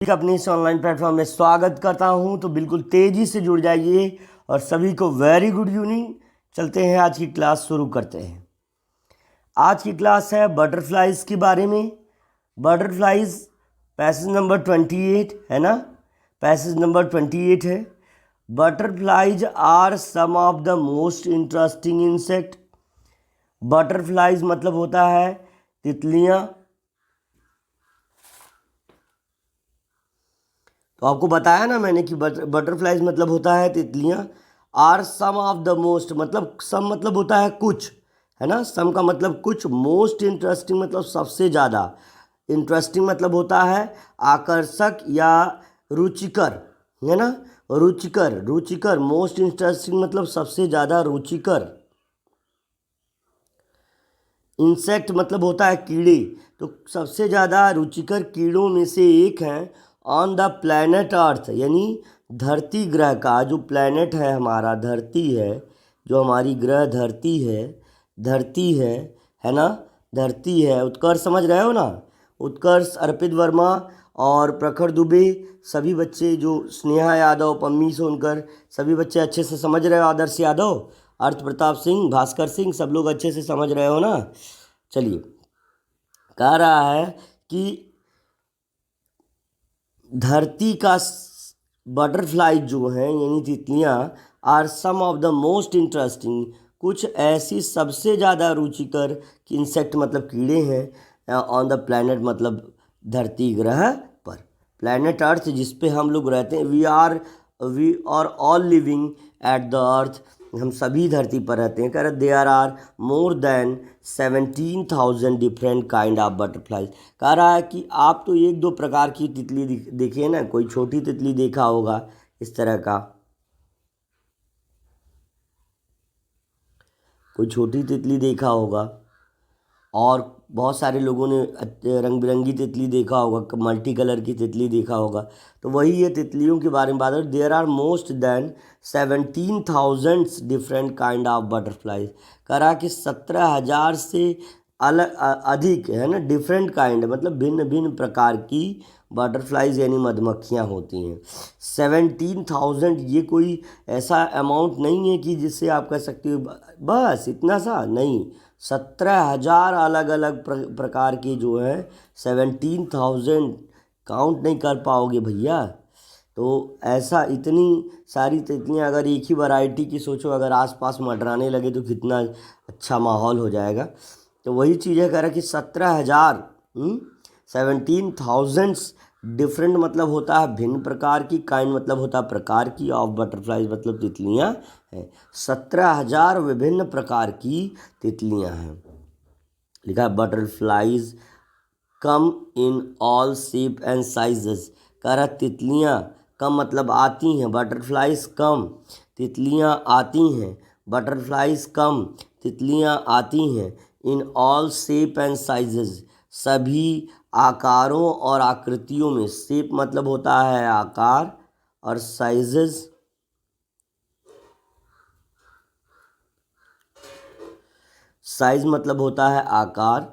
अपने इस online platform में स्वागत करता हूं। तो बिल्कुल तेज़ी से जुड़ जाइए और सभी को वेरी गुड इवनिंग। चलते हैं, आज की क्लास शुरू करते हैं। आज की क्लास है बटरफ्लाइज के बारे में। बटरफ्लाइज पैसेज नंबर 28 है ना, पैसेज नंबर 28 है। Butterflies are some of the most interesting insect. Butterflies मतलब होता है तितलियाँ। तो आपको बताया ना मैंने कि बटरफ्लाइज मतलब होता है तितलियाँ। Are some of the most मतलब सम मतलब होता है कुछ, है ना। सम का मतलब कुछ, मोस्ट इंटरेस्टिंग मतलब सबसे ज़्यादा, इंटरेस्टिंग मतलब होता है आकर्षक या रुचिकर, है ना। रुचिकर, रुचिकर, मोस्ट इंटरेस्टिंग मतलब सबसे ज़्यादा रुचिकर। इंसेक्ट मतलब होता है कीड़े, तो सबसे ज़्यादा रुचिकर कीड़ों में से एक हैं ऑन द प्लैनेट अर्थ, यानी धरती ग्रह का जो प्लैनेट है हमारा, धरती है, जो हमारी ग्रह धरती है ना, धरती है। उत्कर्ष समझ रहे हो ना, उत्कर्ष, अर्पित वर्मा और प्रखर दुबे, सभी बच्चे, जो स्नेहा यादव, पम्मी सोनकर, सभी बच्चे अच्छे से समझ रहे हो। आदर्श यादव, अर्थ प्रताप सिंह, भास्कर सिंह, सब लोग अच्छे से समझ रहे हो ना। चलिए, कह रहा है कि धरती का बटरफ्लाई जो हैं यानी तितलियाँ, are some of the most interesting, कुछ ऐसी सबसे ज़्यादा रुचिकर इंसेक्ट मतलब कीड़े हैं ऑन द प्लैनेट मतलब धरती ग्रह पर, प्लैनेट अर्थ जिस पे हम लोग रहते हैं। We are all living at the earth, हम सभी धरती पर रहते हैं। कह रहे there are more than 17,000 different kind of butterflies. कह रहा है कि आप तो एक दो प्रकार की तितली देखिए ना, कोई छोटी तितली देखा होगा इस तरह का, कोई छोटी तितली देखा होगा, और बहुत सारे लोगों ने रंग बिरंगी तितली देखा होगा, मल्टी कलर की तितली देखा होगा। तो वही ये तितलियों के बारे में बात है। There are most than 17,000 different kind of butterflies. कह रहा कि 17,000 से अधिक, है ना, डिफरेंट काइंड मतलब भिन्न भिन्न प्रकार की बटरफ्लाइज यानी मधुमक्खियाँ होती हैं। 17,000 ये कोई ऐसा अमाउंट नहीं है कि जिससे आप कह सकते हो बस इतना सा, नहीं। 17,000 अलग अलग प्रकार के जो है, 17,000 काउंट नहीं कर पाओगे भैया। तो ऐसा इतनी सारी तितलियाँ अगर एक ही वैरायटी की सोचो, अगर आसपास मंडराने लगे तो कितना अच्छा माहौल हो जाएगा। तो वही चीज़ है, कह रहा कि 17,000, 17,000 डिफरेंट मतलब होता है भिन्न प्रकार की, काइंड मतलब होता है प्रकार की, ऑफ बटरफ्लाइज मतलब तितलियाँ हैं। 17,000 विभिन्न प्रकार की तितलियाँ हैं। लिखा है butterflies come in all shape and sizes. कह रहा तितलियाँ कम मतलब आती हैं, बटरफ्लाइज कम, तितलियाँ आती हैं, बटरफ्लाइज कम, तितलियाँ आती हैं। In all shape and sizes, सभी आकारों और आकृतियों में। शेप मतलब होता है आकार, और साइजेस साइज मतलब होता है आकार,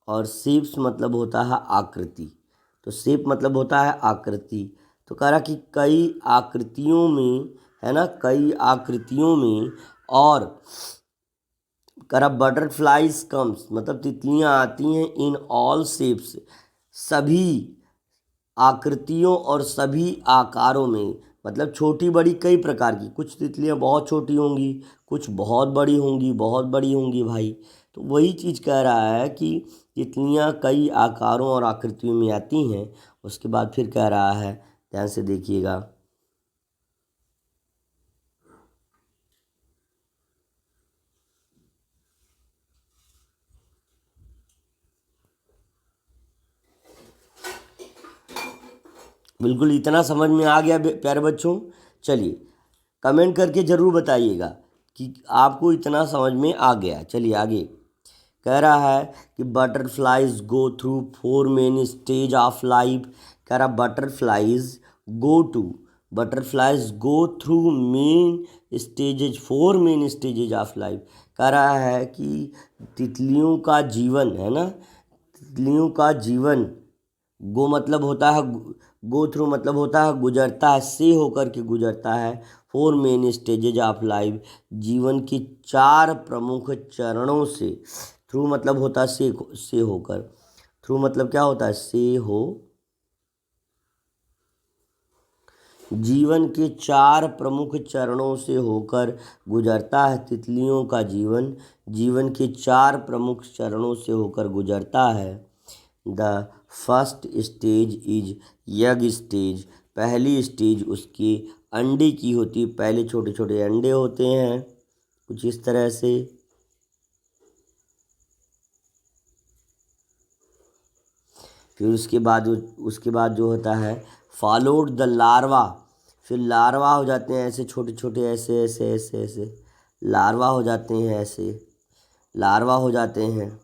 और शेप्स मतलब होता है आकृति। तो शेप मतलब होता है आकृति। तो कह रहा कि कई आकृतियों में, है ना, कई आकृतियों में, और कह रहा बटरफ्लाइज कम्स मतलब तितलियाँ आती हैं इन ऑल शेप्स, सभी आकृतियों और सभी आकारों में। मतलब छोटी बड़ी कई प्रकार की, कुछ तितलियाँ बहुत छोटी होंगी, कुछ बहुत बड़ी होंगी, बहुत बड़ी होंगी भाई। तो वही चीज़ कह रहा है कि तितलियाँ कई आकारों और आकृतियों में आती हैं। उसके बाद फिर कह रहा है, ध्यान से देखिएगा, बिल्कुल इतना समझ में आ गया प्यारे बच्चों। चलिए कमेंट करके ज़रूर बताइएगा कि आपको इतना समझ में आ गया। चलिए आगे कह रहा है कि butterflies go through 4 main stage of life. कह रहा butterflies go through main stages, 4 main stages of life. कह रहा है कि तितलियों का जीवन, है ना, तितलियों का जीवन, गो मतलब होता है गो थ्रू मतलब होता है गुजरता है, से होकर के गुजरता है। 4 मेन स्टेजेज ऑफ लाइफ, जीवन के 4 प्रमुख चरणों से। थ्रू मतलब होता है से होकर। थ्रू मतलब क्या होता है, से हो। जीवन के 4 प्रमुख चरणों से होकर गुजरता है तितलियों का जीवन। जीवन के 4 प्रमुख चरणों से होकर गुजरता है। The first stage is egg stage, पहली स्टेज उसकी अंडे की होती, पहले छोटे छोटे अंडे होते हैं कुछ इस तरह से। फिर उसके बाद जो होता है फॉलोड द लार्वा, फिर लार्वा हो जाते हैं ऐसे छोटे छोटे, ऐसे ऐसे ऐसे ऐसे लार्वा हो जाते हैं, ऐसे लार्वा हो जाते हैं।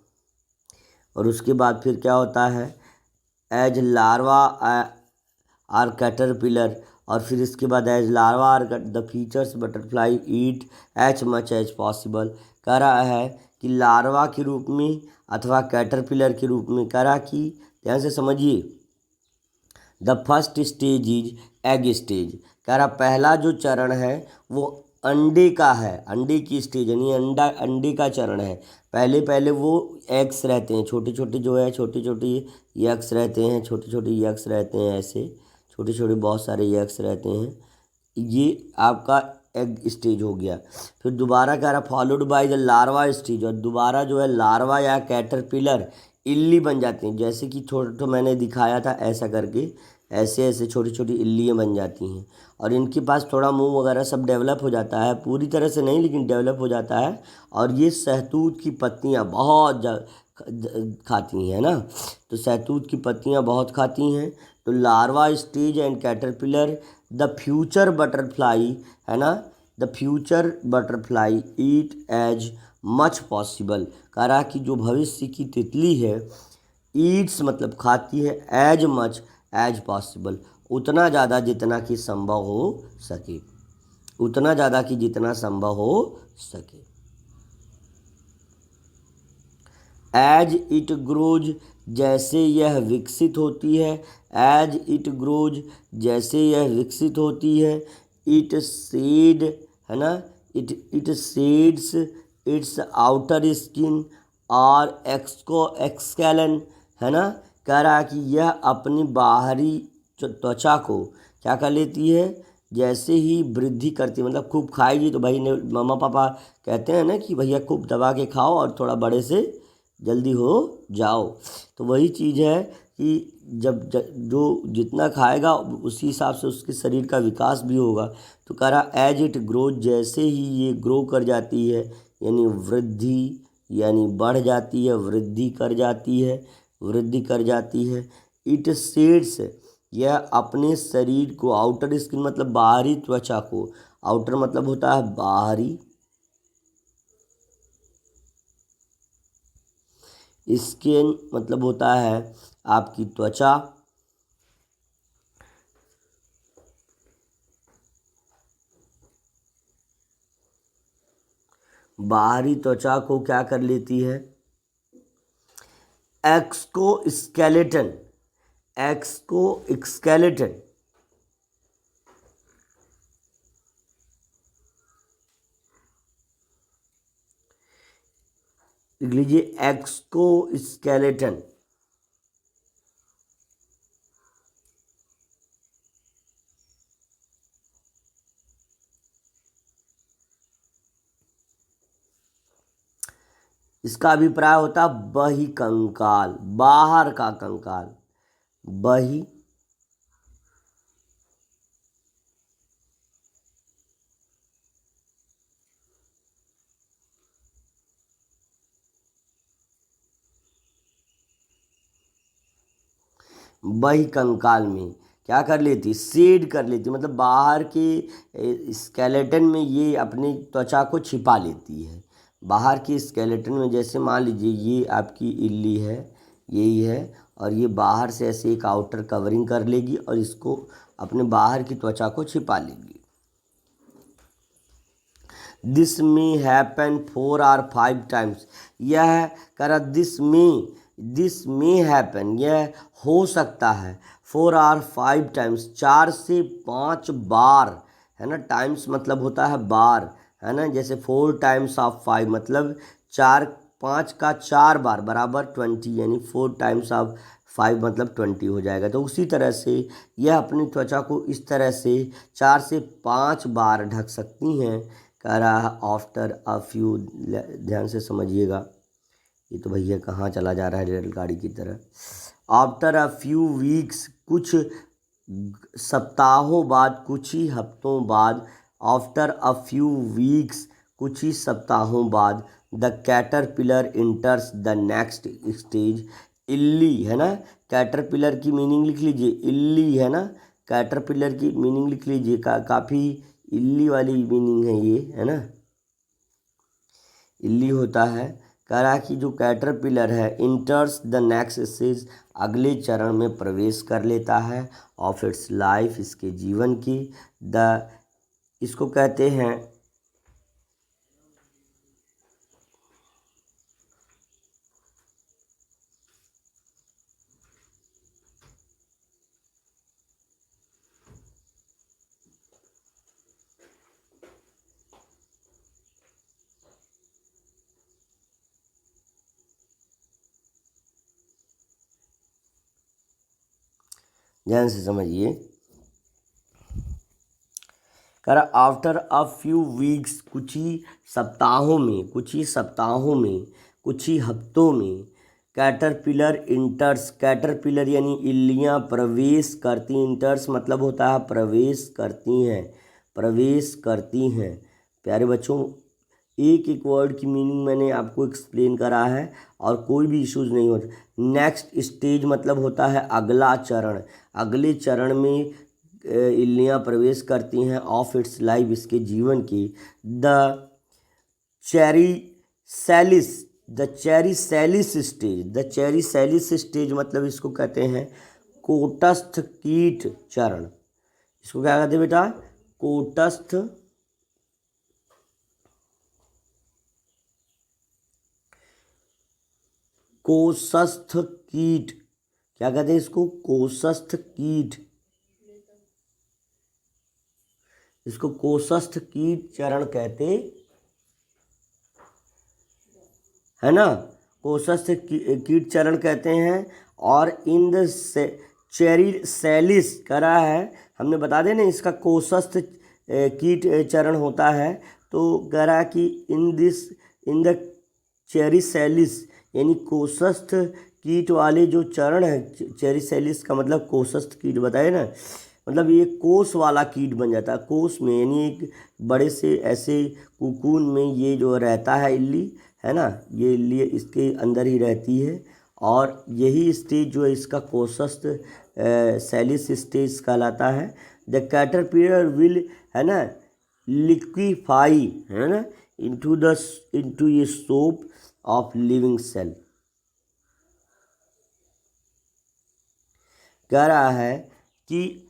और उसके बाद फिर क्या होता है, एज लार्वा आर कैटरपिलर, और फिर इसके बाद as larva or the features butterfly eat each much as possible. कह रहा है कि लार्वा के रूप में अथवा कैटरपिलर के रूप में, कह रहा कि ध्यान से समझिए, the first stage is egg stage. कह रहा पहला जो चरण है वो अंडे का है, अंडे की स्टेज यानी अंडे का चरण है। पहले पहले वो एग्स रहते हैं, छोटे छोटे जो है, छोटे छोटे यग्स रहते हैं, छोटे छोटे यग्स रहते हैं, ऐसे छोटे छोटे बहुत सारे यग्स रहते हैं। ये आपका एग स्टेज हो गया। फिर दोबारा कह रहा followed by the larva stage, और दोबारा जो है लार्वा या कैटरपिलर इल्ली बन जाती हैं, जैसे कि छोटा मैंने दिखाया था ऐसा करके, ऐसे ऐसे छोटी छोटी इल्लियाँ बन जाती हैं। और इनके पास थोड़ा मुंह वगैरह सब डेवलप हो जाता है, पूरी तरह से नहीं लेकिन डेवलप हो जाता है। और ये सहतूत की पत्तियाँ बहुत खाती हैं ना, तो सहतूत की पत्तियाँ बहुत खाती हैं। तो larva stage and caterpillar, the future butterfly है ना, the future butterfly eat as much possible. कह रहा कि जो भविष्य की तितली है, ईट्स मतलब खाती है, एज मच एज पॉसिबल उतना ज़्यादा जितना कि संभव हो सके, उतना ज़्यादा कि जितना संभव हो सके। एज इट ग्रोज, जैसे यह विकसित होती है, एज इट ग्रोज जैसे यह विकसित होती है, इट शेड है ना, it shades it's outer skin और एक्सकैलन है ना। कह रहा है कि यह अपनी बाहरी त्वचा को क्या कर लेती है, जैसे ही वृद्धि करती है, मतलब खूब खाएगी तो भाई ने मम्मा पापा कहते हैं ना कि भैया खूब दबा के खाओ और थोड़ा बड़े से जल्दी हो जाओ। तो वही चीज़ है कि जो जितना खाएगा उसी हिसाब से उसके शरीर का विकास भी होगा। तो कह रहा एज इट ग्रोज, जैसे ही ये ग्रो कर जाती है यानी वृद्धि, यानी बढ़ जाती है, वृद्धि कर जाती है, वृद्धि कर जाती है। इट शेड्स, यह अपने शरीर को, आउटर स्किन मतलब बाहरी त्वचा को, आउटर मतलब होता है बाहरी, स्किन मतलब होता है आपकी त्वचा, बाहरी त्वचा को क्या कर लेती है, एक्सोस्केलेटन, एक्सोस्केलेटन लिख लीजिए, एक्सोस्केलेटन। इसका अभिप्राय होता है बही कंकाल, बाहर का कंकाल, बही बही कंकाल में क्या कर लेती, शेड कर लेती, मतलब बाहर के स्केलेटन में ये अपनी त्वचा को छिपा लेती है। बाहर के स्केलेटन में जैसे मान लीजिए ये आपकी इल्ली है, यही है, और ये बाहर से ऐसे एक आउटर कवरिंग कर लेगी और इसको अपने बाहर की त्वचा को छिपा लेगी। This may happen 4 or 5 times, यह कर दिस मे हैपन, यह हो सकता है 4 और 5 टाइम्स, 4 से 5 बार, है ना। टाइम्स मतलब होता है बार, है ना। जैसे 4 टाइम्स ऑफ 5 मतलब 4, 5 का 4 बार बराबर 20, यानी 4 टाइम्स ऑफ 5 मतलब 20 हो जाएगा। तो उसी तरह से यह अपनी त्वचा को इस तरह से 4 से 5 बार ढक सकती हैं। कह रहा है आफ्टर अ फ्यू, ध्यान से समझिएगा, ये तो भैया कहाँ चला जा रहा है रेलगाड़ी की तरह। आफ्टर अ फ्यू वीक्स, कुछ सप्ताहों बाद, कुछ ही हफ्तों बाद। आफ्टर अ फ्यू वीक्स, कुछ ही सप्ताहों बाद। The caterpillar इंटर्स the next stage, इल्ली, है ना। कैटरपिलर की मीनिंग लिख लीजिए, इल्ली, है ना। कैटरपिलर की मीनिंग लिख लीजिए, काफ़ी इल्ली वाली मीनिंग है ये, है ना। इल्ली होता है। कह रहा है कि जो कैटरपिलर है इंटर्स द नेक्स्ट स्टेज, अगले चरण में प्रवेश कर लेता है। ऑफ इट्स लाइफ, इसके जीवन की। द, इसको कहते हैं, ध्यान से समझिए। कह रहा आफ्टर अ फ्यू वीक्स, कुछ ही सप्ताहों में, कुछ ही सप्ताहों में, कुछ ही हफ्तों में। कैटरपिलर इंटर्स, कैटरपिलर यानी इल्लियाँ प्रवेश करती, इंटर्स मतलब होता है प्रवेश करती हैं, प्रवेश करती हैं। प्यारे बच्चों, एक एक वर्ड की मीनिंग मैंने आपको एक्सप्लेन करा है और कोई भी इश्यूज नहीं होता। नेक्स्ट स्टेज मतलब होता है अगला चरण, अगले चरण में इल्लियाँ प्रवेश करती हैं। ऑफ इट्स लाइफ, इसके जीवन की। The cherry सैलिस, the cherry सैलिस stage, the cherry सैलिस stage मतलब इसको कहते हैं कोटस्थ कीट चरण। इसको क्या कहते हैं बेटा? कोटस्थ, कोशस्थ कीट, क्या कहते हैं इसको? कोशस्थ कीट, इसको कोशस्थ कीट चरण कहते, है ना। कोशस्थ कीट चरण कहते हैं। और इन द चेरी सैलिस करा है, हमने बता दें ना इसका कोशस्थ कीट चरण होता है। तो कह रहा है कि इन द चेरी सैलिस यानी कोशस्थ कीट वाले जो चरण है, चेरी सैलिस का मतलब कोशस्थ कीट बताए ना, मतलब ये कोस वाला कीट बन जाता है। कोस में यानी एक बड़े से ऐसे कुकून में ये जो रहता है इल्ली, है ना, ये इल्ली इसके अंदर ही रहती है। और यही स्टेज जो है इसका कोशस्थ सैलिस स्टेज कहलाता है। द कैटरपिलर विल, है ना, लिक्विफाई, है ना, इनटू ये सोप ऑफ लिविंग सेल। कह रहा है कि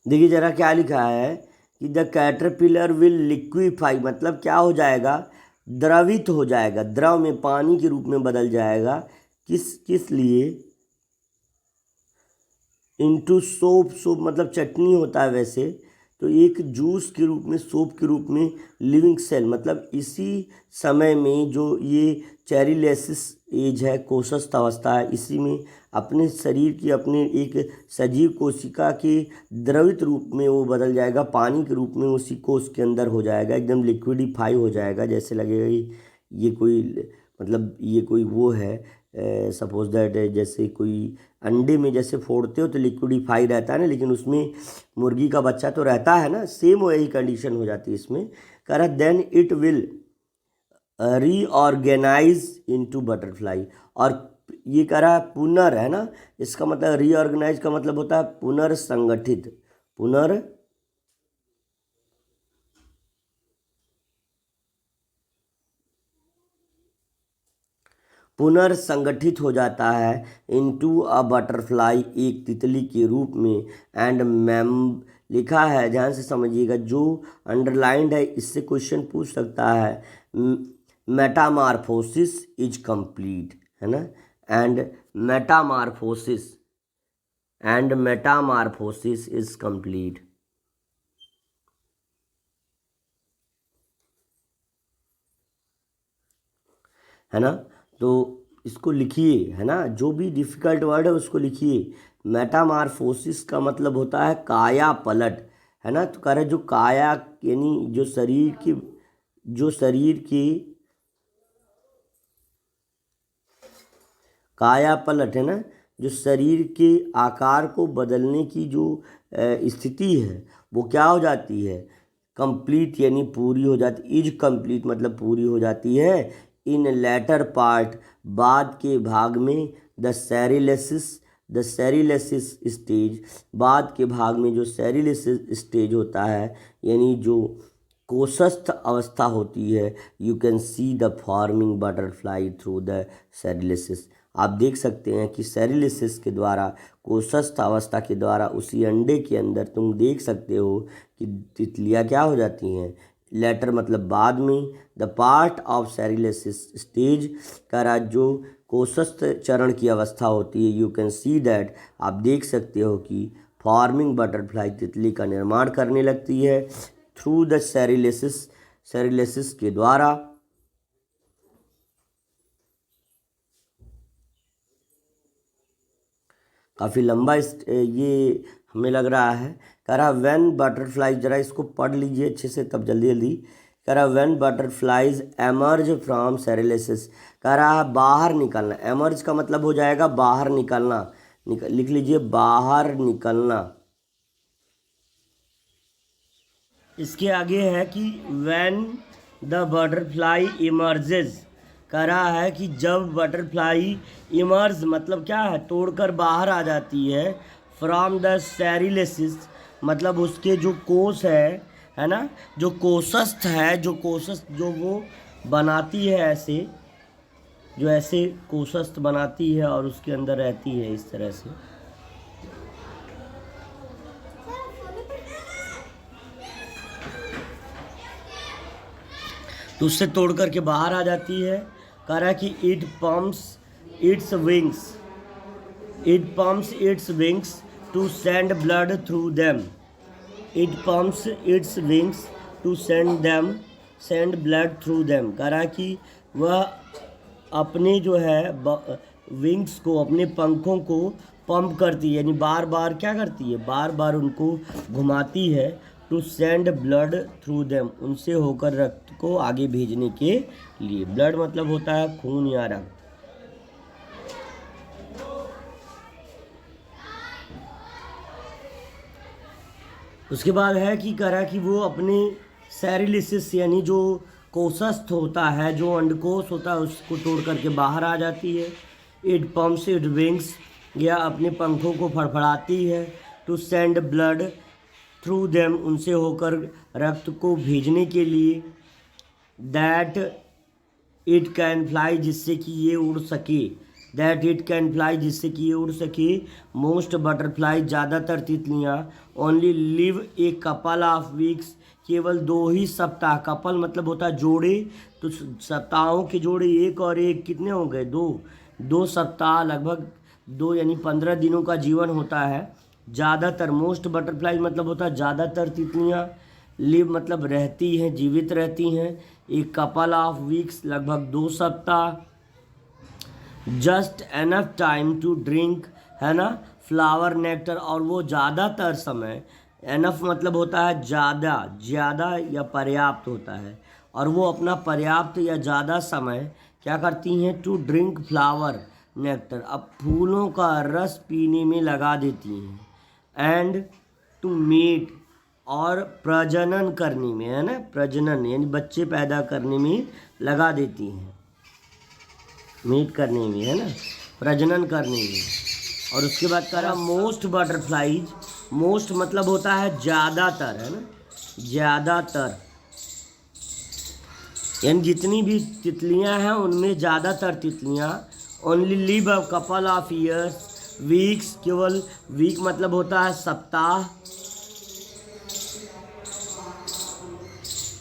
देखिए जरा क्या लिखा है कि द कैटरपिलर विल लिक्विफाई मतलब क्या हो जाएगा? द्रवित हो जाएगा, द्रव में, पानी के रूप में बदल जाएगा। किस किस लिए? इनटू सोप, सोप मतलब चटनी होता है वैसे, तो एक जूस के रूप में, सोप के रूप में। लिविंग सेल मतलब इसी समय में जो ये चेरीलेसिस एज है, कोशस्थ अवस्था है, इसी में अपने शरीर की, अपने एक सजीव कोशिका के द्रवित रूप में वो बदल जाएगा, पानी के रूप में उसी कोश के अंदर हो जाएगा, एकदम लिक्विडिफाई हो जाएगा। जैसे लगेगा ये कोई, मतलब ये कोई वो है, सपोज दैट जैसे कोई अंडे में जैसे फोड़ते हो तो लिक्विडिफाई रहता है ना, लेकिन उसमें मुर्गी का बच्चा तो रहता है ना, सेम वही कंडीशन हो जाती है इसमें। कह रहा then it will reorganise into butterfly. और ये कह रहा है पुनर्, है ना, इसका मतलब रीऑर्गेनाइज का मतलब होता है पुनर्संगठित, पुनर् पुनर्संगठित हो जाता है इनटू अ बटरफ्लाई, एक तितली के रूप में। एंड मैम लिखा है, ध्यान से समझिएगा, जो अंडरलाइंड है इससे क्वेश्चन पूछ सकता है। मेटामार्फोसिस इज कंप्लीट, है ना। And metamorphosis is complete. है ना। तो इसको लिखिए, है ना, जो भी डिफ़िकल्ट वर्ड है उसको लिखिए। मेटामार्फोसिस का मतलब होता है काया पलट, है ना। तो कह रहे जो काया यानी जो शरीर की काया पलट, है ना, जो शरीर के आकार को बदलने की जो स्थिति है वो क्या हो जाती है, कंप्लीट यानी पूरी हो जाती। इज कंप्लीट मतलब पूरी हो जाती है। इन लेटर पार्ट, बाद के भाग में, द सेरिलेसिस स्टेज, बाद के भाग में जो सेरिलेसिस स्टेज होता है यानी जो कोशस्थ अवस्था होती है, you can see the forming butterfly through the chrysalis. आप देख सकते हैं कि सेरिलिसिस के द्वारा, कोशस्थ अवस्था के द्वारा उसी अंडे के अंदर तुम देख सकते हो कि तितलियाँ क्या हो जाती हैं। लेटर मतलब बाद में, द पार्ट ऑफ सेरिलिसिस स्टेज का जो कोशस्थ चरण की अवस्था होती है, यू कैन सी दैट, आप देख सकते हो कि फॉर्मिंग बटरफ्लाई तितली का निर्माण करने लगती है थ्रू द सेरिलिसिस के द्वारा। काफ़ी लंबा ये हमें लग रहा है। कह रहा व्हेन बटरफ्लाई, जरा इसको पढ़ लीजिए अच्छे से तब जल्दी जल्दी। कह रहा व्हेन बटरफ्लाइज एमर्ज फ्रॉम सेरिलिसिस, कह रहा है बाहर निकलना। एमर्ज का मतलब हो जाएगा बाहर निकलना, लिख लीजिए बाहर निकलना। इसके आगे है कि व्हेन द बटरफ्लाई इमर्जेज, कह रहा है कि जब बटरफ्लाई इमर्ज मतलब क्या है, तोड़कर बाहर आ जाती है, फ्रॉम द सेरिलिसिस मतलब उसके जो कोश है ना, जो कोशस्थ है, जो वो बनाती है ऐसे, जो ऐसे कोशस्थ बनाती है और उसके अंदर रहती है इस तरह से। तो उससे तोड़ करके बाहर आ जाती है। कह रहा है कि it pumps its wings to send blood through them. It pumps its wings to send blood through them. कह रहा है कि वह अपने जो है विंग्स को, अपने पंखों को पंप करती है, यानी बार बार क्या करती है, बार बार उनको घुमाती है। To send blood through them, उनसे होकर रक्त को आगे भेजने के लिए। ब्लड मतलब होता है खून या रक्त। उसके बाद है कि कह रहा कि वो अपने सेरिलिसिस यानी जो कोशस्थ होता है, जो अंडकोश होता है, उसको तोड़ करके बाहर आ जाती है। इट पम्प्स इट विंग्स, या अपने पंखों को फड़फड़ाती है। To send blood through them, उनसे होकर रक्त को भेजने के लिए। दैट इट कैन फ्लाई, जिससे कि ये उड़ सके। दैट इट कैन फ्लाई, जिससे कि ये उड़ सके। मोस्ट बटरफ्लाई, ज़्यादातर तितलियाँ, only live a couple of weeks, केवल 2 ही सप्ताह। कपल मतलब होता है जोड़े, तो सप्ताहों के जोड़े, एक और एक कितने हो गए, 2 सप्ताह, लगभग 2 यानी 15 दिनों का जीवन होता है। ज़्यादातर, मोस्ट बटरफ्लाई मतलब होता है ज़्यादातर तितलियाँ। लिव मतलब रहती हैं, जीवित रहती हैं। एक कपल ऑफ वीक्स लगभग 2 सप्ताह। Just enough time to drink, है ना, फ्लावर नेक्टर, और वो ज़्यादातर समय, एनफ मतलब होता है ज़्यादा या पर्याप्त होता है, और वो अपना पर्याप्त या ज़्यादा समय क्या करती हैं, टू ड्रिंक फ्लावर नेक्टर, अब फूलों का रस पीने में लगा देती हैं। एंड टू मीट, और प्रजनन करने में, है ना, प्रजनन यानी बच्चे पैदा करने में लगा देती हैं। मीट करने में, है ना, प्रजनन करने में। और उसके बाद करा मोस्ट बटरफ्लाईज, मोस्ट मतलब होता है ज़्यादातर, है ना, ज़्यादातर। यानी जितनी भी तितलियां हैं उनमें ज़्यादातर तितलियां only live a couple of years weeks, केवल वीक मतलब होता है सप्ताह,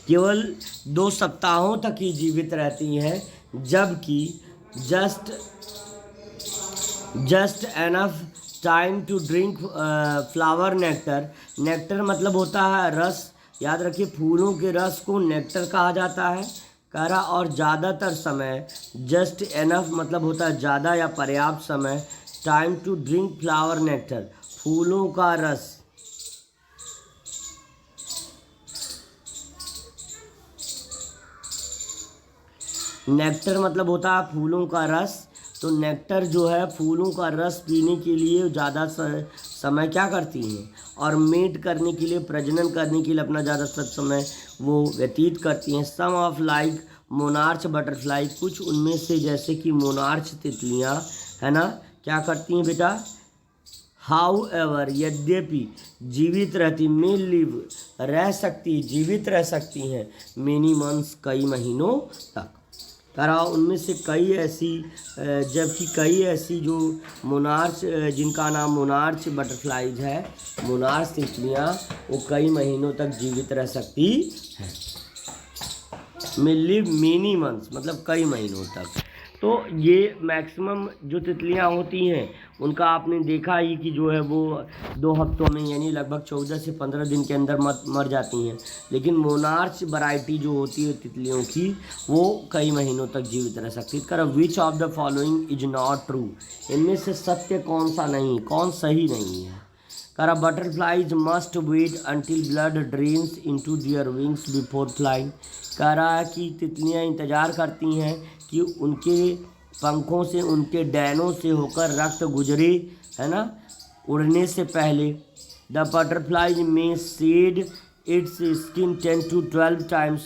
केवल 2 सप्ताहों तक ही जीवित रहती हैं, जबकि just enough time to drink flower nectar. Nectar मतलब होता है रस, याद रखिए फूलों के रस को नेक्टर कहा जाता है। कह रहा और ज़्यादातर समय, जस्ट एनफ मतलब होता है ज़्यादा या पर्याप्त समय, time to drink flower nectar फूलों का रस। नेक्टर मतलब होता है फूलों का रस, तो नेक्टर जो है फूलों का रस पीने के लिए ज़्यादा समय क्या करती हैं, और मेट करने के लिए, प्रजनन करने के लिए अपना ज़्यादातर समय वो व्यतीत करती हैं। सम ऑफ लाइक मोनार्च बटरफ्लाई, कुछ उनमें से जैसे कि मोनार्च तितलियाँ है ना, क्या करती हैं बेटा, हाउ एवर यद्यपि जीवित रहती, मे लिव रह सकती, जीवित रह सकती हैं, मेनी मंथ्स कई महीनों तक। करा उनमें से कई ऐसी, जबकि कई ऐसी जो मोनार्च, जिनका नाम मोनार्च बटरफ्लाइज है, मोनार्च तितलियाँ, वो कई महीनों तक जीवित रह सकती हैं। में लिव मेनी मंथ्स मतलब कई महीनों तक। तो ये मैक्सिमम जो तितलियाँ होती हैं उनका आपने देखा ही कि जो है वो 2 हफ्तों में यानी लगभग 14 से 15 दिन के अंदर मर जाती हैं, लेकिन मोनार्च वैरायटी जो होती है तितलियों की वो कई महीनों तक जीवित रह सकती है। कर विच of the following is not true, इनमें से सत्य कौन सा नहीं, कौन सही नहीं है। करा butterflies must wait until blood drains into their wings before flying. कह रहा है कि तितलियाँ इंतज़ार करती हैं कि उनके पंखों से, उनके डैनों से होकर रक्त गुजरे, है ना, उड़ने से पहले। The butterflies may shed its skin 10 to 12 times,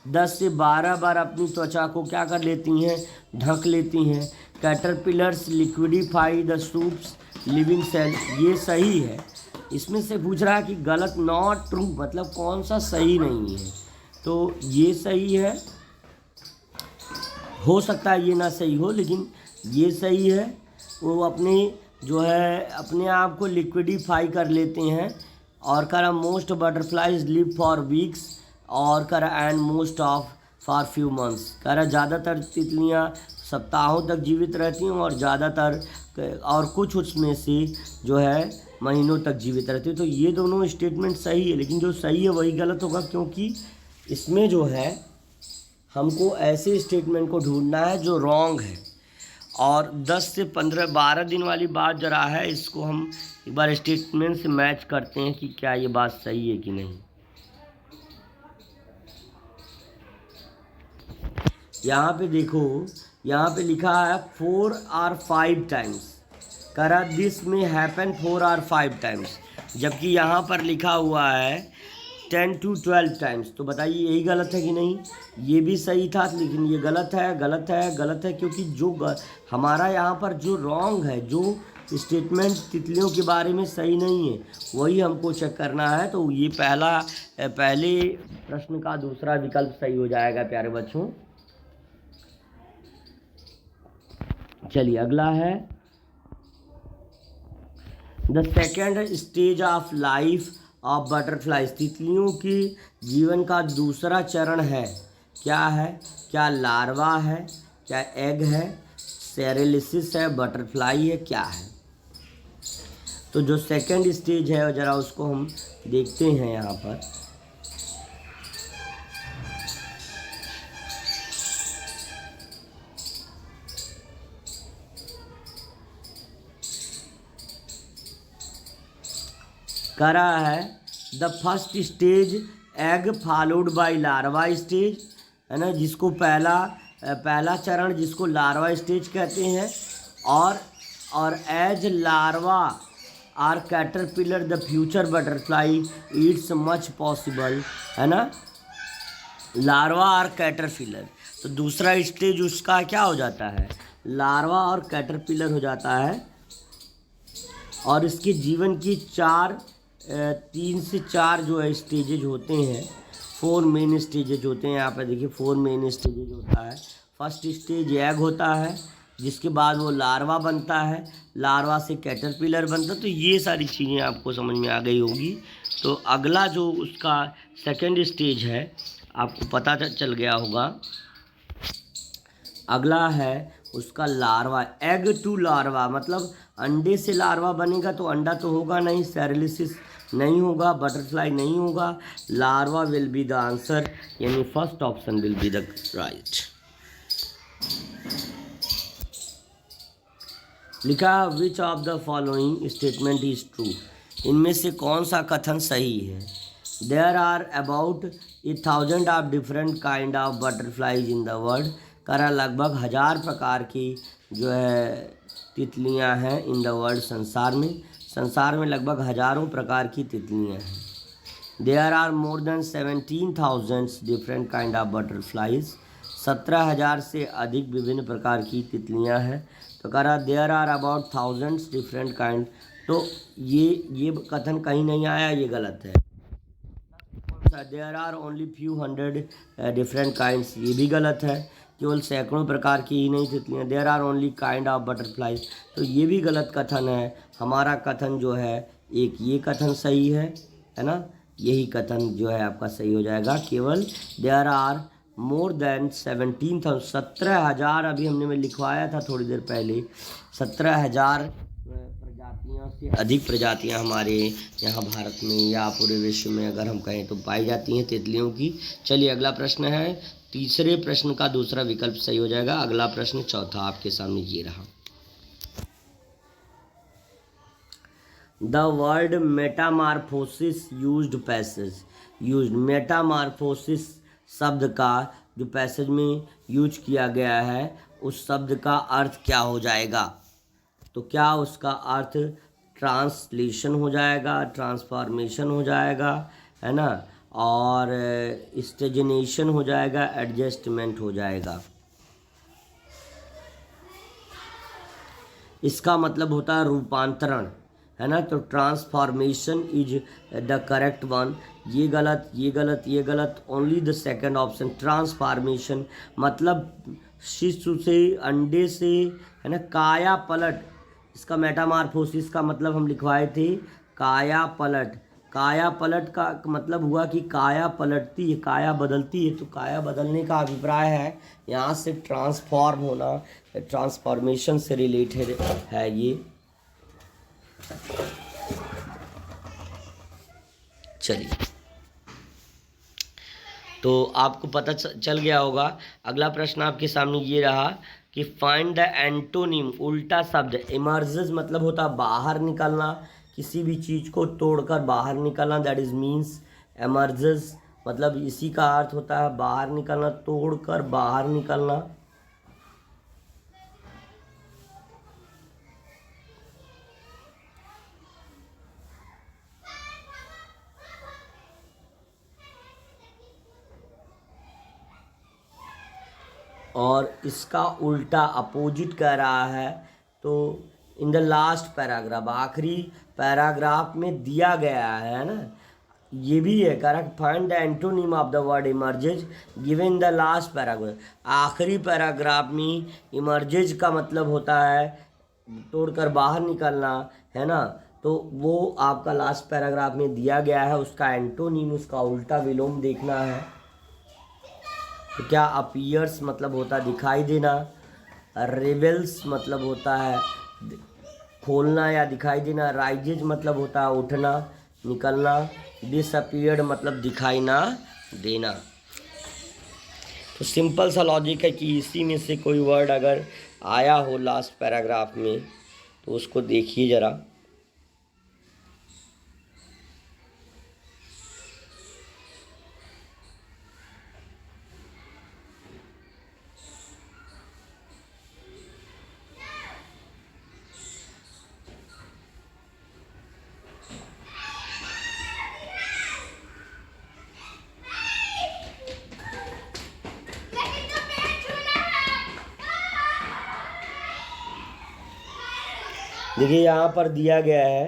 10 से 12 बार अपनी त्वचा को क्या कर लेती हैं, ढक लेती हैं। Caterpillars liquidify the soups living cell, ये सही है। इसमें से पूछ रहा है कि गलत, नॉट ट्रू मतलब कौन सा सही नहीं है, तो ये सही है, हो सकता है ये ना सही हो, लेकिन ये सही है। वो अपने जो है अपने आप को लिक्विडिफाई कर लेते हैं। और करा most butterflies live for weeks, और करा and most of for few months. करा ज़्यादातर तितलियाँ सप्ताहों तक जीवित रहती हैं और ज़्यादातर, और कुछ उसमें से जो है महीनों तक जीवित रहती है। तो ये दोनों स्टेटमेंट सही है, लेकिन जो सही है वही गलत होगा, क्योंकि इसमें जो है हमको ऐसे स्टेटमेंट को ढूंढना है जो रॉन्ग है। और 10 से 15 12 दिन वाली बात जरा है, इसको हम एक बार स्टेटमेंट से मैच करते हैं कि क्या ये बात सही है कि नहीं। यहाँ पे देखो, यहाँ पे लिखा है 4 or 5 टाइम्स। करा दिस में हैपन 4 or 5 टाइम्स, जबकि यहाँ पर लिखा हुआ है 10 to 12 टाइम्स। तो बताइए यही गलत है कि नहीं। ये भी सही था, लेकिन ये गलत है, गलत है, गलत है, क्योंकि जो हमारा यहाँ पर जो रॉन्ग है, जो स्टेटमेंट तितलियों के बारे में सही नहीं है, वही हमको चेक करना है। तो ये पहले प्रश्न का दूसरा विकल्प सही हो जाएगा प्यारे बच्चों। चलिए अगला है, the second stage of life of butterflies, तितलियों के जीवन का दूसरा चरण है, क्या है, क्या लार्वा है, क्या एग है, सेरेलिसिस है, बटरफ्लाई है, क्या है। तो जो सेकेंड स्टेज है ज़रा उसको हम देखते हैं यहाँ पर। कह रहा है the first stage egg followed by larva stage, है ना, जिसको पहला चरण जिसको लार्वा स्टेज कहते हैं। और as larva or caterpillar the future butterfly its much possible, है ना, लार्वा और कैटरपिलर। तो दूसरा स्टेज उसका क्या हो जाता है, लार्वा और कैटरपिलर हो जाता है। और इसके जीवन की 3 से 4 जो है स्टेजेज होते हैं। 4 मेन स्टेजेज होते हैं। यहाँ पे देखिए 4 मेन स्टेजेज होता है। फर्स्ट स्टेज एग होता है, जिसके बाद वो लार्वा बनता है, लार्वा से कैटरपिलर बनता है। तो ये सारी चीज़ें आपको समझ में आ गई होगी। तो अगला जो उसका सेकंड स्टेज है, आपको पता चल गया होगा। अगला है उसका लार्वा, एग टू लार्वा, मतलब अंडे से लार्वा बनेगा तो अंडा तो होगा नहीं, सेरेलिसिस नहीं होगा, बटरफ्लाई नहीं होगा, larva will be the answer, यानी first option will be the right. लिखा which of the following statement is true, इनमें से कौन सा कथन सही है। There are about 1000 of different kind of butterflies in the world, करा लगभग 1000 प्रकार की जो है तितलियां हैं इन द वर्ल्ड, संसार में लगभग हजारों प्रकार की तितलियां हैं। There are more than 17,000 different kind of butterflies, 17,000 से अधिक विभिन्न प्रकार की तितलियां हैं। तो कह रहा there are about 1000 different kind, तो ये कथन कहीं नहीं आया, ये गलत है। There are only few hundred different kinds, ये भी गलत है, केवल सैकड़ों प्रकार की ही नहीं तितलियाँ। There are only kind of butterflies, तो ये भी गलत कथन है। हमारा कथन जो है एक ये कथन सही है ना, यही कथन जो है आपका सही हो जाएगा। केवल देयर आर मोर देन 17,000, 17,000 अभी हमने में लिखवाया था थोड़ी देर पहले, 17,000 प्रजातियों से अधिक प्रजातियां हमारे यहाँ भारत में या पूरे विश्व में अगर हम कहें तो पाई जाती हैं तितलियों की। चलिए अगला प्रश्न है, तीसरे प्रश्न का दूसरा विकल्प सही हो जाएगा। अगला प्रश्न चौथा आपके सामने ये रहा। The word metamorphosis used passage, metamorphosis शब्द का जो पैसेज में यूज किया गया है उस शब्द का अर्थ क्या हो जाएगा। तो क्या उसका अर्थ ट्रांसलेशन हो जाएगा, ट्रांसफॉर्मेशन हो जाएगा, है ना, और स्टेजनेशन हो जाएगा, एडजस्टमेंट हो जाएगा। इसका मतलब होता है रूपांतरण, है ना। तो transformation is the correct one. ये गलत, ये गलत, ये गलत, only the second option transformation, मतलब शिशु से, अंडे से, है ना, काया पलट। इसका मेटामार्फोसिस का मतलब हम लिखवाए थे काया पलट। काया पलट का मतलब हुआ कि काया पलटती है, काया बदलती है, तो काया बदलने का अभिप्राय है, यहाँ से ट्रांसफॉर्म होना, ट्रांसफॉर्मेशन से रिलेटेड है ये। चलिए, तो आपको पता चल गया होगा। अगला प्रश्न आपके सामने ये रहा कि फाइंड द एंटोनिम, उल्टा शब्द। इमर्जेस मतलब होता है बाहर निकलना, किसी भी चीज़ को तोड़कर बाहर निकलना, दैट इज मीन्स एमर्जेस, मतलब इसी का अर्थ होता है बाहर निकलना, तोड़कर बाहर निकलना। और इसका उल्टा अपोजिट कह रहा है। तो इन द लास्ट पैराग्राफ, आखिरी पैराग्राफ में दिया गया है ना, ये भी है correct. Find the antonym of the word emerges given in the last paragraph. आखिरी पैराग्राफ में इमर्जेज का मतलब होता है तोड़कर बाहर निकलना, है ना। तो वो आपका लास्ट पैराग्राफ में दिया गया है, उसका एंटोनिम, उसका उल्टा विलोम देखना है। तो क्या अपीयर्स मतलब होता है दिखाई देना, रिवेल्स मतलब होता है खोलना या दिखाई देना, राइजेज मतलब होता है उठना, निकलना, डिसअपीयर्ड मतलब दिखाई ना देना। तो सिंपल सा लॉजिक है कि इसी में से कोई वर्ड अगर आया हो लास्ट पैराग्राफ में तो उसको देखिए ज़रा। देखिए यहाँ पर दिया गया है,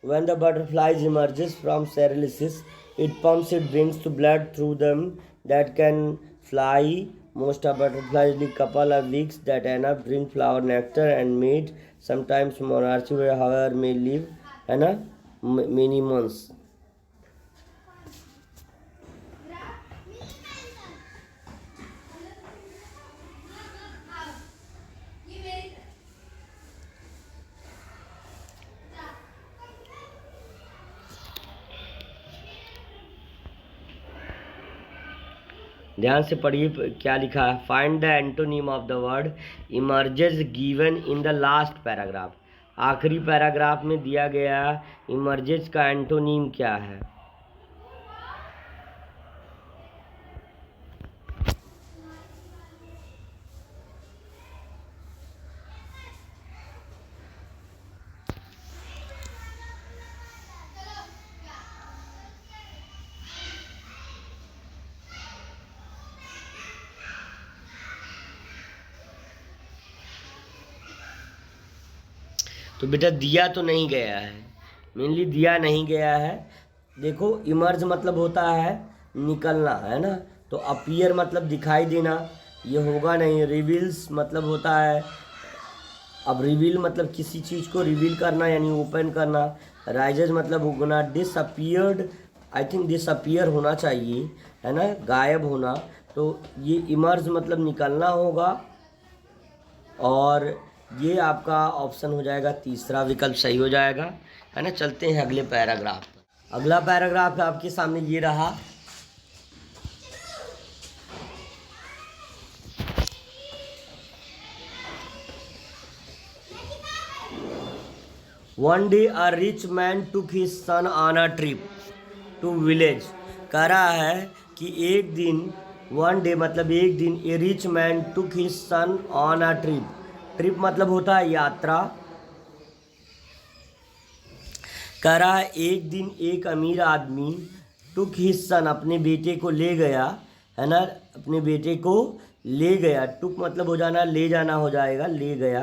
when the butterflies emerges from सेरेलिसिस It pumps, it brings the blood through them that can fly. Most of butterflies live couple of weeks that enough drink flower nectar and mate. Sometimes monarchs, however, may live है ना many months. ध्यान से पढ़िए क्या लिखा है. Find the antonym of the word emerges given in the last paragraph. आखिरी paragraph में दिया गया इमर्जेस का एंटोनिम क्या है. तो बेटा दिया तो नहीं गया है, मेनली दिया नहीं गया है. देखो इमर्ज मतलब होता है निकलना, है ना. तो अपीयर मतलब दिखाई देना, ये होगा नहीं. रिवील्स मतलब होता है, अब रिवील मतलब किसी चीज़ को रिवील करना यानी ओपन करना. राइजेज मतलब उगना. डिसअपीयर्ड, आई थिंक डिसअपीयर होना चाहिए, है ना, गायब होना. तो ये इमर्ज मतलब निकलना होगा और ये आपका ऑप्शन हो जाएगा, तीसरा विकल्प सही हो जाएगा, है ना. चलते हैं अगले पैराग्राफ पर. अगला पैराग्राफ आपके सामने ये रहा. One day a rich man took his son on a trip to village. कह रहा है कि एक दिन, वन डे मतलब एक दिन, a rich man took his son on a trip. Trip मतलब होता है यात्रा. कह रहा है एक दिन एक अमीर आदमी टुक हिज सन अपने बेटे को ले गया, है ना, अपने बेटे को ले गया. टुक मतलब हो जाना ले जाना हो जाएगा, ले गया.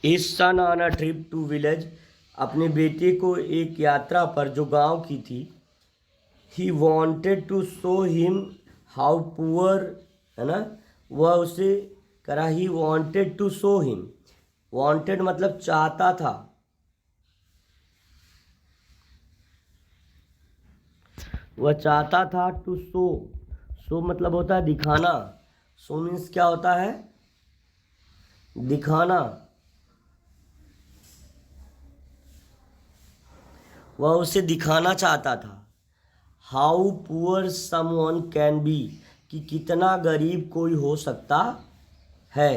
His son on a trip to village, अपने बेटे को एक यात्रा पर जो गांव की थी. He wanted to show him how poor, है ना, वह उसे करा. He wanted to show him, wanted मतलब चाहता था, वह चाहता था. टू शो, शो मतलब होता है दिखाना. शो मीन्स क्या होता है, दिखाना. वह उसे दिखाना चाहता था. How poor someone can be, कि कितना गरीब कोई हो सकता है,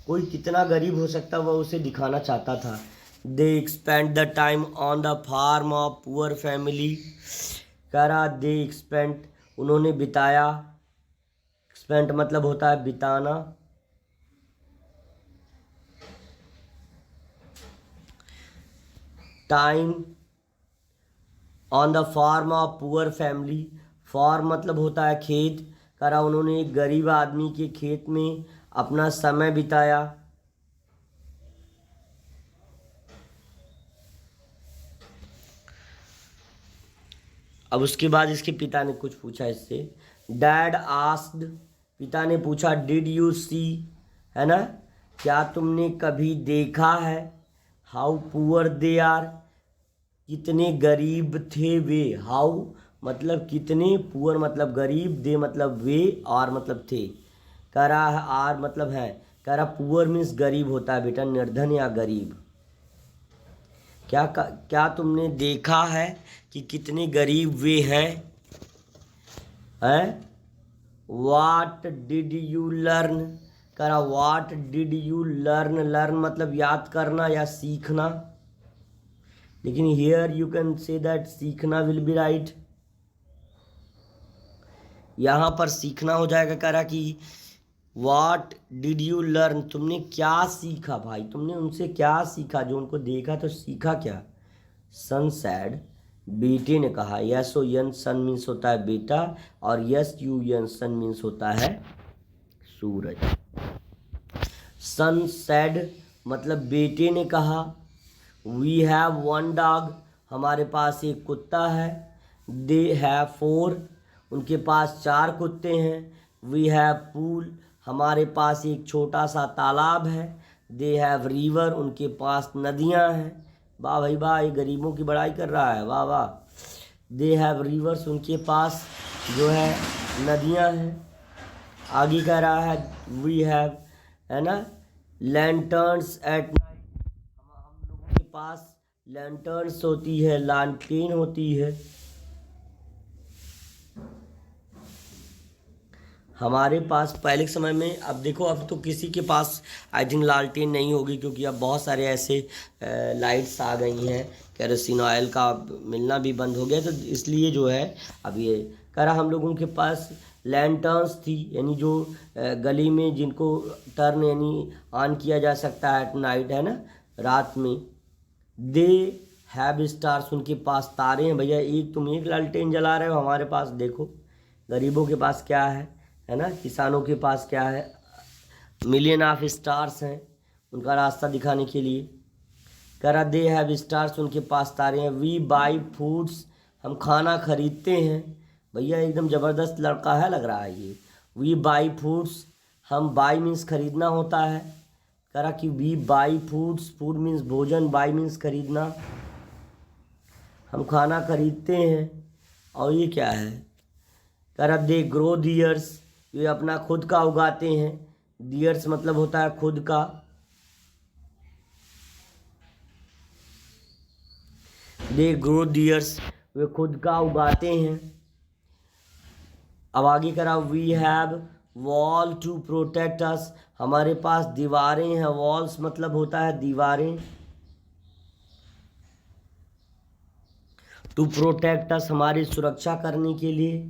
कोई कितना गरीब हो सकता है, वह उसे दिखाना चाहता था. They expend the time on the farm of poor family. कह रहा दे एक्सपेंड, उन्होंने बिताया. एक्सपेंड मतलब होता है बिताना. Time on the farm of poor family. Farm मतलब होता है खेत. करा उन्होंने एक गरीब आदमी के खेत में अपना समय बिताया. अब उसके बाद इसके पिता ने कुछ पूछा इससे. डैड आस्क्ड, पिता ने पूछा, डिड यू सी, है ना, क्या तुमने कभी देखा है, हाउ पुअर दे आर, कितने गरीब थे वे. हाउ मतलब कितने, पुअर मतलब गरीब, दे मतलब वे, आर मतलब थे. कह रहा है आर मतलब है. कह रहा पुअर मीन्स गरीब होता है बेटा, निर्धन या गरीब. क्या तुमने देखा है कि कितने गरीब वे हैं. What did you learn. कह रहा what did you learn. Learn मतलब याद करना या सीखना, लेकिन here you can say that सीखना विल बी राइट. यहाँ पर सीखना हो जाएगा. कह रहा कि वाट डिड यू लर्न, तुमने क्या सीखा भाई, तुमने उनसे क्या सीखा, जो उनको देखा तो सीखा क्या. सन सैड, बेटे ने कहा. यस ओ यन, सन मीन्स होता है बेटा, और यस यू यन, सन मीन्स होता है सूरज. सन सैड मतलब बेटे ने कहा. वी हैव वन डॉग, हमारे पास एक कुत्ता है। दे हैव फोर, उनके पास 4 कुत्ते हैं। वी हैव पूल, हमारे पास एक छोटा सा तालाब है। दे हैव रिवर, उनके पास नदियां हैं। वाह भाई वाह, ये गरीबों की बड़ाई कर रहा है, वाह वाह। दे हैव रिवर्स, उनके पास जो है नदियां हैं। आगे कह रहा है वी हैव, है ना, लैंटर्न्स एट नाइट, हम लोगों के पास लैंटर्न्स होती है, लालटेन होती है। हमारे पास पहले के समय में, अब देखो अब तो किसी के पास आई थिंक लालटेन नहीं होगी, क्योंकि अब बहुत सारे ऐसे लाइट्स आ गई हैं, केरोसिन ऑयल का मिलना भी बंद हो गया, तो इसलिए जो है अब ये करा हम लोगों के पास लैंटर्न्स थी, यानी जो गली में जिनको टर्न यानी ऑन किया जा सकता है एट नाइट, है ना, रात में। दे हैव स्टार्स, उनके पास तारे हैं। भैया एक तुम एक लालटेन जला रहे हो, हमारे पास देखो गरीबों के पास क्या है ना, किसानों के पास क्या है, मिलियन ऑफ स्टार्स हैं उनका रास्ता दिखाने के लिए। करा दे हैव स्टार्स, उनके पास तारे हैं। वी बाई फूड्स, हम खाना खरीदते हैं। भैया एकदम ज़बरदस्त लड़का है लग रहा है ये। वी बाई फूड्स, हम बाई मीन्स खरीदना होता है। करा कि we buy foods, food means भोजन, बाई मीन्स खरीदना, हम खाना खरीदते हैं। और ये क्या है, करा दे ग्रो डियर्स, ये अपना खुद का उगाते हैं। डियर्स मतलब होता है खुद का। दे ग्रो डियर्स, वे खुद का उगाते हैं। अब आगे करा we have wall to protect us, हमारे पास दीवारें हैं। वॉल्स मतलब होता है दीवारें। टू प्रोटेक्ट अस, हमारी सुरक्षा करने के लिए।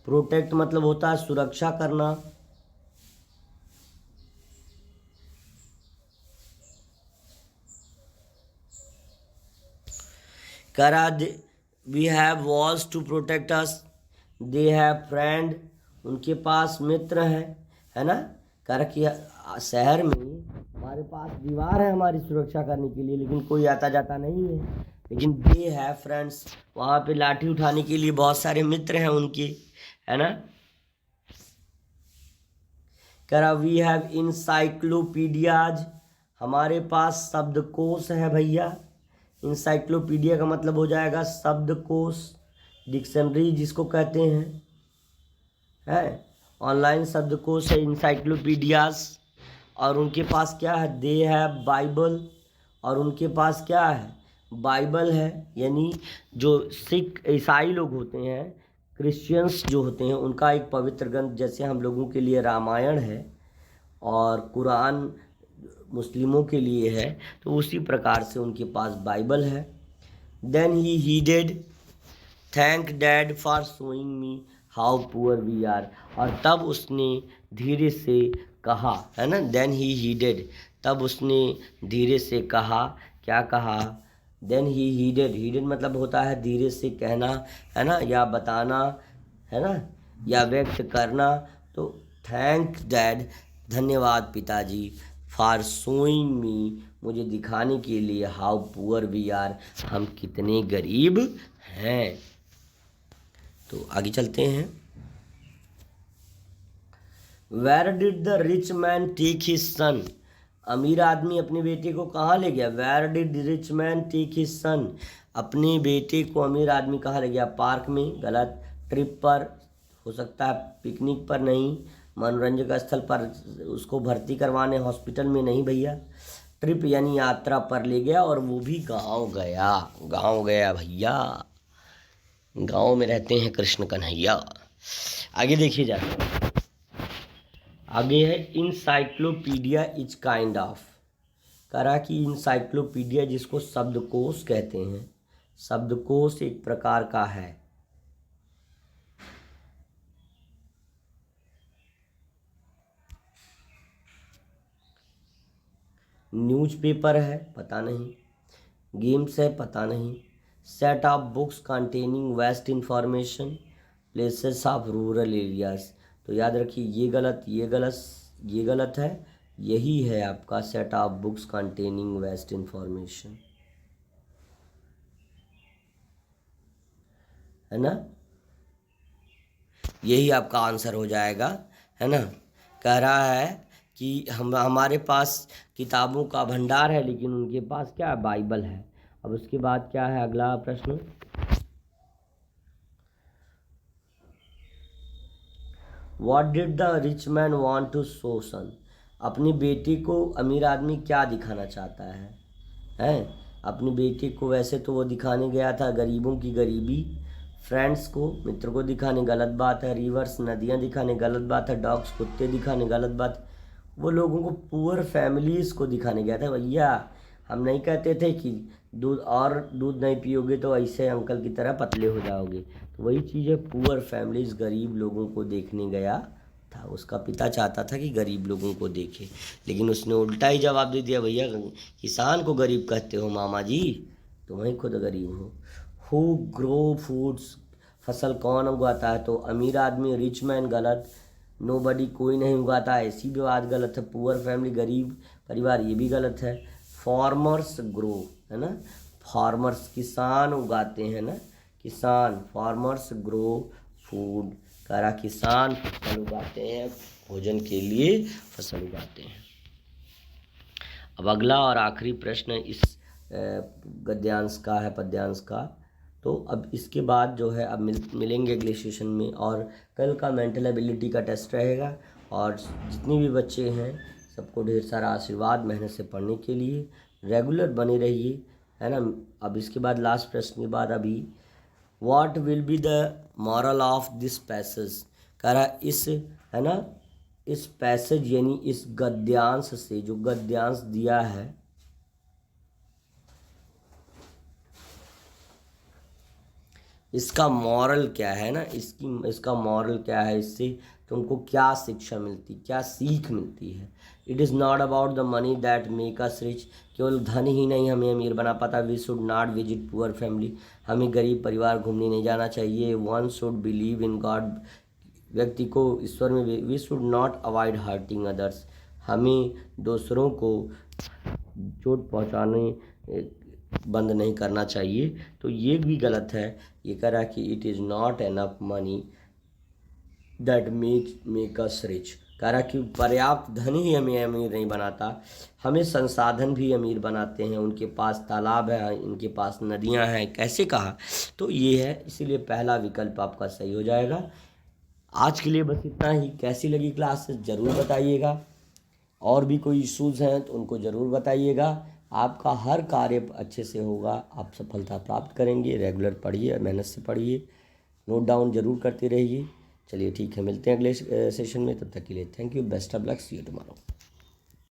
प्रोटेक्ट मतलब होता है सुरक्षा करना। करा we have walls to protect us. They have friend, उनके पास मित्र हैं, है ना। करा कि शहर में हमारे पास दीवार है हमारी सुरक्षा करने के लिए, लेकिन कोई आता जाता नहीं है। लेकिन दे हैव फ्रेंड्स, वहाँ पे लाठी उठाने के लिए बहुत सारे मित्र हैं उनके, है ना। करा वी हैव इंसाइक्लोपीडियाज, हमारे पास शब्दकोश है भैया। इंसाइक्लोपीडिया का मतलब हो जाएगा शब्दकोश, डिक्शनरी जिसको कहते हैं, है। ऑनलाइन शब्दकोश है इंसाइक्लोपीडियाज। और उनके पास क्या है, दे है बाइबल, और उनके पास क्या है, बाइबल है। यानी जो सिख ईसाई लोग होते हैं, क्रिश्चियंस जो होते हैं, उनका एक पवित्र ग्रंथ, जैसे हम लोगों के लिए रामायण है और कुरान मुस्लिमों के लिए है, तो उसी प्रकार से उनके पास बाइबल है। Then he headed, thank dad for showing me how poor we are, और तब उसने धीरे से कहा, है ना। देन ही हीडेड, तब उसने धीरे से कहा, क्या कहा। देन ही हीडेड, हीडेड मतलब होता है धीरे से कहना, है ना, या बताना, है ना, या व्यक्त करना। तो थैंक डैड, धन्यवाद पिताजी, फॉर शोइंग मी, मुझे दिखाने के लिए, हाउ पुअर वी आर, हम कितने गरीब हैं। तो आगे चलते हैं। Where did the rich man take his son, अमीर आदमी अपने बेटे को कहाँ ले गया। Where did rich man take his son, अपने बेटे को अमीर आदमी कहाँ ले गया, पार्क में, गलत। ट्रिप पर हो सकता है, पिकनिक पर नहीं, मनोरंजक स्थल पर उसको भर्ती करवाने, हॉस्पिटल में नहीं भैया। ट्रिप यानी यात्रा पर ले गया, और वो भी गांव गया, गांव गया भैया, गांव में रहते हैं कृष्ण कन्हैया। आगे देखिए जाकर, आगे है इंसाइक्लोपीडिया इज काइंड ऑफ, करा कि इंसाइक्लोपीडिया जिसको शब्दकोश कहते हैं, शब्दकोश एक प्रकार का है। न्यूज़पेपर है, पता नहीं। गेम्स है, पता नहीं। Set of books containing vast information, places of rural areas, तो याद रखिए ये गलत, ये गलत, ये गलत है, यही है आपका set of books containing vast information, है ना। यही आपका आंसर हो जाएगा, है ना। कह रहा है कि हमारे पास किताबों का भंडार है, लेकिन उनके पास क्या है, बाइबल है। अब उसके बाद क्या है अगला प्रश्न, what did the rich man want to show son. अपनी बेटी को अमीर आदमी क्या दिखाना चाहता है, हैं। अपनी बेटी को वैसे तो वो दिखाने गया था गरीबों की गरीबी, फ्रेंड्स को, मित्र को दिखाने, गलत बात है। रिवर्स, नदियाँ दिखाने, गलत बात है। डॉग्स, कुत्ते दिखाने, गलत बात है। वो लोगों को, पुअर फैमिलीज़ को दिखाने गया था। भैया हम नहीं कहते थे कि दूध नहीं पियोगे तो ऐसे अंकल की तरह पतले हो जाओगे, तो वही चीज़ है, पुअर फैमिलीज़, गरीब लोगों को देखने गया था। उसका पिता चाहता था कि गरीब लोगों को देखे, लेकिन उसने उल्टा ही जवाब दे दिया, भैया किसान को गरीब कहते हो मामा जी, तुम ही खुद गरीब हो। हु ग्रो फूड्स, फसल कौन उगाता है, तो अमीर आदमी, रिच मैन गलत। नोबडी, कोई नहीं उगाता, ऐसी भी बात गलत है। पुअर फैमिली, गरीब परिवार, ये भी गलत है। फार्मर्स ग्रो, है ना, फार्मर्स किसान उगाते हैं ना, किसान, फार्मर्स ग्रो फूड, करा किसान फसल उगाते हैं, भोजन के लिए फसल उगाते हैं। अब अगला और आखिरी प्रश्न इस गद्यांश का है, पद्यांश का। तो अब इसके बाद जो है, अब मिलेंगे अगले सेशन में, और कल का मेंटल एबिलिटी का टेस्ट रहेगा। और जितने भी बच्चे हैं सबको ढेर सारा आशीर्वाद मेहनत से पढ़ने के लिए, रेगुलर बने रहिए, है ना। अब इसके बाद लास्ट प्रश्न के बाद अभी, what will be the moral of this passage. कह रहा इस, है ना, इस पैसेज यानी इस गद्यांश से, जो गद्यांश दिया है, इसका मॉरल क्या है ना, इसका मॉरल क्या है, इससे तुमको क्या शिक्षा मिलती, क्या सीख मिलती है। It is not about the money that make us rich. केवल धन ही नहीं हमें अमीर बना पाता। We should not visit poor family. हमें गरीब परिवार घूमने नहीं जाना चाहिए। One should believe in God. व्यक्ति को ईश्वर में। We should not avoid hurting others. हमें दूसरों को चोट पहुंचाने बंद नहीं करना चाहिए। तो ये भी गलत है। ये कह रहा है कि it is not enough money that make us rich. कह रहा कि पर्याप्त धन ही हमें अमीर नहीं बनाता, हमें संसाधन भी अमीर बनाते हैं। उनके पास तालाब है, इनके पास नदियां हैं। कैसे कहा, तो ये है, इसीलिए पहला विकल्प आपका सही हो जाएगा। आज के लिए बस इतना ही। कैसी लगी क्लास ज़रूर बताइएगा, और भी कोई इश्यूज़ हैं तो उनको ज़रूर बताइएगा। आपका हर कार्य अच्छे से होगा, आप सफलता प्राप्त करेंगे। रेगुलर पढ़िए, मेहनत से पढ़िए, नोट डाउन ज़रूर करते रहिए। चलिए ठीक है, मिलते हैं अगले सेशन में। तब तक के लिए thank you, best of luck, see you tomorrow.